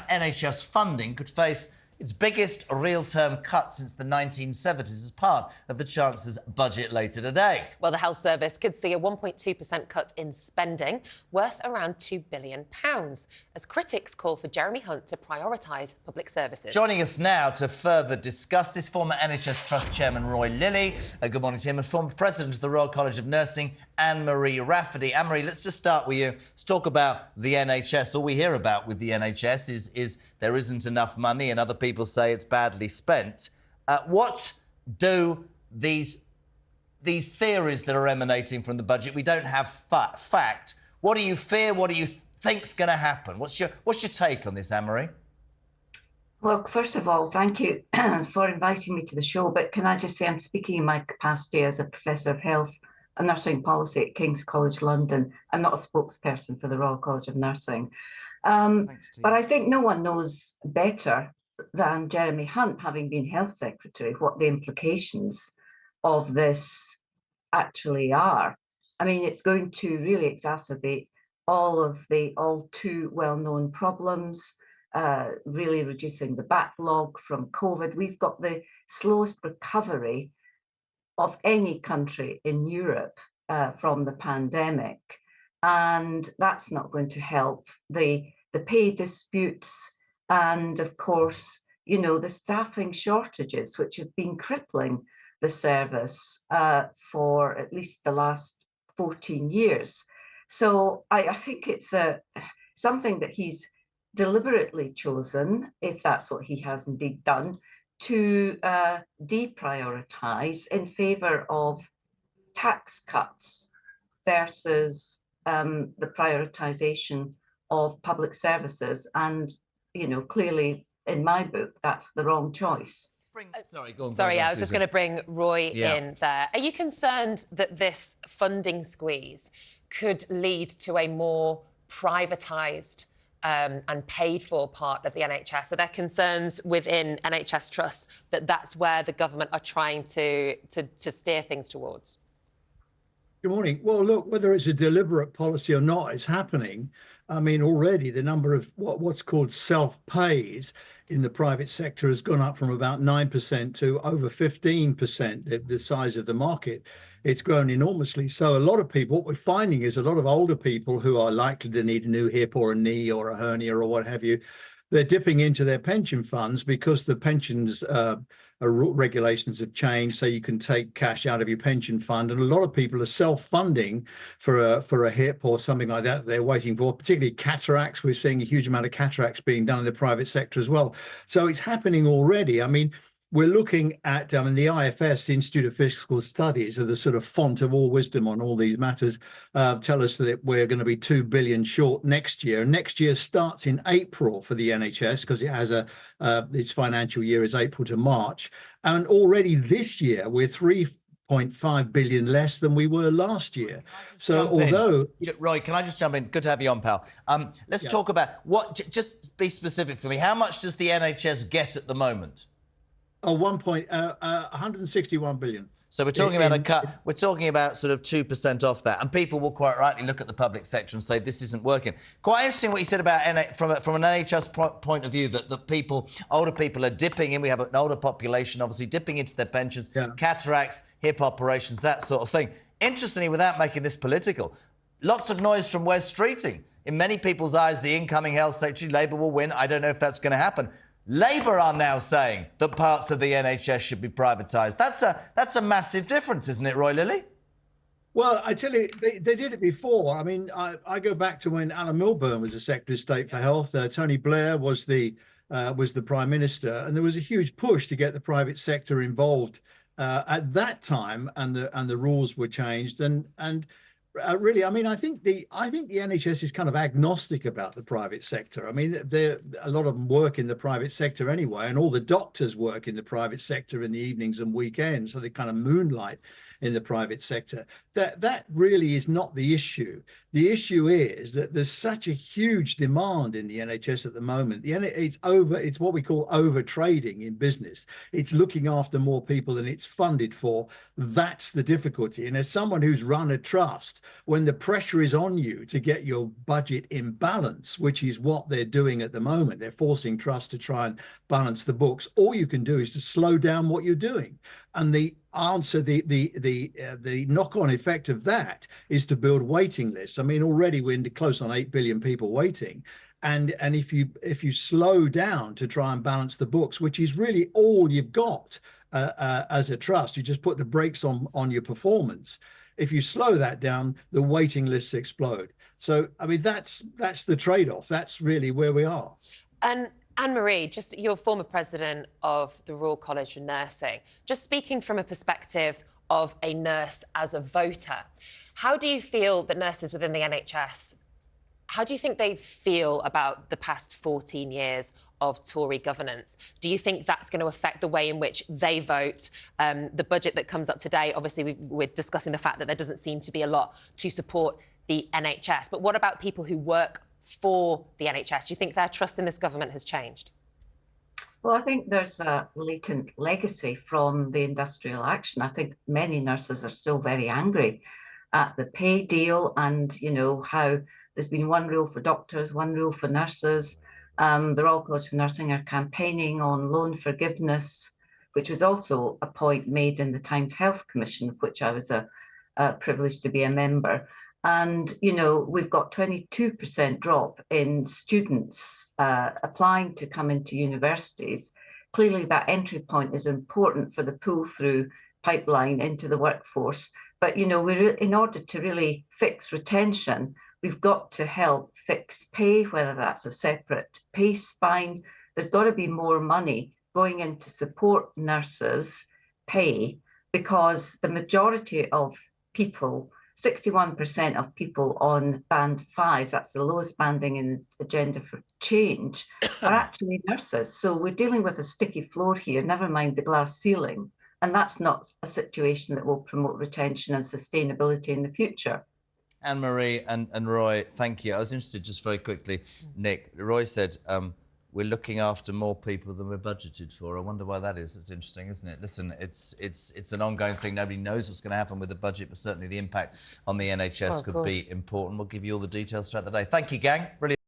NHS funding could face its biggest real-term cut since the 1970s as part of the Chancellor's budget later today. Well, the health service could see a 1.2% cut in spending, worth around £2 billion, as critics call for Jeremy Hunt to prioritise public services. Joining us now to further discuss this, former NHS Trust Chairman Roy Lilly. Good morning to him, and former President of the Royal College of Nursing, Anne-Marie Rafferty. Anne-Marie, let's just start with you. Let's talk about the NHS. All we hear about with the NHS is there isn't enough money, and other people say it's badly spent. What do these theories that are emanating from the budget? We don't have fact. What do you fear? What do you think's going to happen? What's your take on this, Anne-Marie? Well, first of all, thank you for inviting me to the show. But can I just say I'm speaking in my capacity as a Professor of Health and Nursing Policy at King's College London. I'm not a spokesperson for the Royal College of Nursing. But I think no one knows better than Jeremy Hunt, having been Health Secretary, what the implications of this actually are. I mean, it's going to really exacerbate all too well-known problems, really reducing the backlog from COVID. We've got the slowest recovery of any country in Europe from the pandemic, and that's not going to help the pay disputes and, of course, you know, the staffing shortages, which have been crippling the service for at least the last 14 years. So I think it's something that he's deliberately chosen, if that's what he has indeed done, to deprioritise in favour of tax cuts versus the prioritisation of public services. And, you know, clearly in my book, that's the wrong choice. Sorry, go on. Sorry, I was just going to bring Roy in there. Are you concerned that this funding squeeze could lead to a more privatised and paid-for part of the NHS? Are there concerns within NHS Trust that that's where the government are trying to steer things towards? Good morning. Well, look, whether it's a deliberate policy or not, it's happening. I mean, already the number of what's called self-pays in the private sector has gone up from about 9% to over 15%, the size of the market. It's grown enormously. So a lot of people, what we're finding is a lot of older people who are likely to need a new hip or a knee or a hernia or what have you, they're dipping into their pension funds because the pensions regulations have changed, so you can take cash out of your pension fund, and a lot of people are self-funding for a hip or something like that they're waiting for, particularly cataracts. We're seeing a huge amount of cataracts being done in the private sector as well. So it's happening already. I mean, we're looking at the IFS, the Institute of Fiscal Studies, are the sort of font of all wisdom on all these matters, tell us that we're going to be 2 billion short next year. And next year starts in April for the NHS because it has its financial year is April to March. And already this year, we're 3.5 billion less than we were last year. So although... Roy, can I just jump in? Good to have you on, pal. Let's talk about just be specific for me. How much does the NHS get at the moment? 161 billion. So we're talking about a cut. We're talking about sort of 2% off that, and people will quite rightly look at the public sector and say this isn't working. Quite interesting what you said about from an NHS point of view that older people are dipping in. We have an older population, obviously dipping into their pensions, cataracts, hip operations, that sort of thing. Interestingly, without making this political, lots of noise from Wes Streeting. In many people's eyes, the incoming health secretary, Labour will win. I don't know if that's going to happen. Labour are now saying that parts of the NHS should be privatised. That's a massive difference, isn't it, Roy Lilly? Well, I tell you, they did it before. I mean, I go back to when Alan Milburn was the Secretary of State for Health. Tony Blair was the Prime Minister, and there was a huge push to get the private sector involved at that time, and the rules were changed. Really, I mean, I think the NHS is kind of agnostic about the private sector. I mean, a lot of them work in the private sector anyway, and all the doctors work in the private sector in the evenings and weekends, so they kind of moonlight in the private sector. That really is not the issue. The issue is that there's such a huge demand in the NHS at the moment. It's what we call over trading in business. It's looking after more people than it's funded for. That's the difficulty. And as someone who's run a trust, when the pressure is on you to get your budget in balance, which is what they're doing at the moment, they're forcing trusts to try and balance the books. All you can do is to slow down what you're doing. And the answer, the knock-on effect of that is to build waiting lists. I mean, already we're close on 8 billion people waiting. And if you slow down to try and balance the books, which is really all you've got as a trust, you just put the brakes on your performance. If you slow that down, the waiting lists explode. So, I mean, that's the trade-off. That's really where we are. And Anne-Marie, just you're former president of the Royal College of Nursing. Just speaking from a perspective of a nurse as a voter, how do you feel that nurses within the NHS, how do you think they feel about the past 14 years of Tory governance? Do you think that's going to affect the way in which they vote? The budget that comes up today, obviously we're discussing the fact that there doesn't seem to be a lot to support the NHS. But what about people who work for the NHS? Do you think their trust in this government has changed? Well, I think there's a latent legacy from the industrial action. I think many nurses are still very angry at the pay deal and, you know, how there's been one rule for doctors, one rule for nurses. The Royal College of Nursing are campaigning on loan forgiveness, which was also a point made in the Times Health Commission, of which I was privileged to be a member. And, you know, we've got 22% drop in students applying to come into universities. Clearly, that entry point is important for the pull-through pipeline into the workforce. But, you know, in order to really fix retention, we've got to help fix pay, whether that's a separate pay spine. There's got to be more money going in to support nurses' pay, because the majority of people, 61% of people on band 5, that's the lowest banding in Agenda for Change, are actually nurses. So we're dealing with a sticky floor here, never mind the glass ceiling. And that's not a situation that will promote retention and sustainability in the future. Anne-Marie and Roy, thank you. I was interested, just very quickly, Nick, Roy said, we're looking after more people than we're budgeted for. I wonder why that is. It's interesting, isn't it? Listen, it's an ongoing thing. Nobody knows what's going to happen with the budget, but certainly the impact on the NHS could be important. We'll give you all the details throughout the day. Thank you, gang. Brilliant.